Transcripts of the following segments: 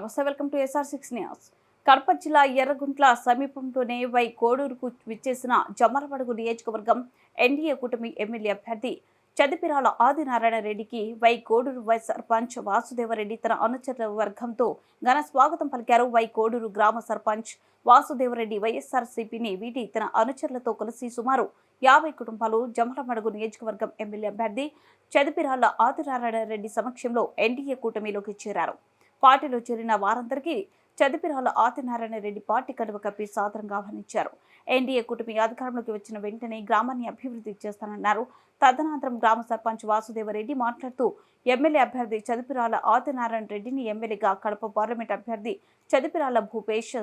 నమస్తే, welcome to SR6 news. Kadapa జిల్లా ఎర్రగుంట్ల సమీపంలోనే వై కోడూరుకు విచ్చేసిన జమ్మలమడుగు నియోజకవర్గం ఎన్డీఏ కూటమి ఎమ్మెల్యే అభ్యర్థి చదిపిరాల ఆదినారాయణ రెడ్డికి వై కోడూరు వైస్ సర్పంచ్ వాసుదేవరెడ్డి తన అనుచరుల వర్గంతో ఘన స్వాగతం పలికారు. వై కోడూరు గ్రామ సర్పంచ్ వాసుదేవరెడ్డి వైఎస్ఆర్సీపీని వీటి తన అనుచరులతో కలిసి సుమారు 50 కుటుంబాలు జమ్మలమడుగు నియోజకవర్గం ఎమ్మెల్యే అభ్యర్థి చదిపిరాల ఆదినారాయణ రెడ్డి సమక్షంలో ఎన్డీఏ కూటమిలోకి చేరారు. పార్టీలో చేరిన వారందరికీ చదిపిరాల ఆదినారాయణ రెడ్డి పార్టీ కండువ కప్పి సాదరంగా ఆహ్వానించారు. ఎన్డీఏ కూటమి అధికారంలోకి వచ్చిన వెంటనే గ్రామాన్ని అభివృద్ధి చేస్తానన్నారు. తదనంతరం గ్రామ సర్పంచ్ వాసుదేవరెడ్డి మాట్లాడుతూ ఎమ్మెల్యే అభ్యర్థి చదిపిరాల ఆదినారాయణ రెడ్డిని ఎమ్మెల్యేగా, కడప పార్లమెంట్ అభ్యర్థి చదిపిరాల భూపేష్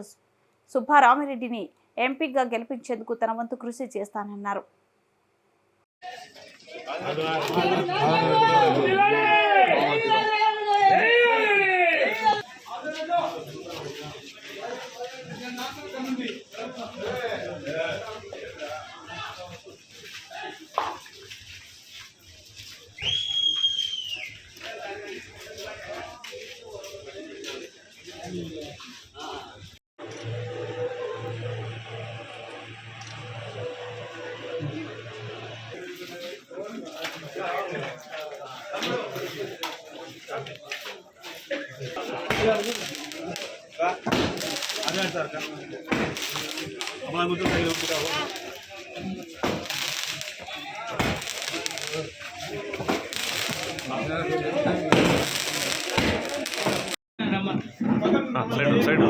సుబ్బారామిరెడ్డిని ఎంపీగా గెలిపించేందుకు తన వంతు కృషి చేస్తానన్నారు. సైడ్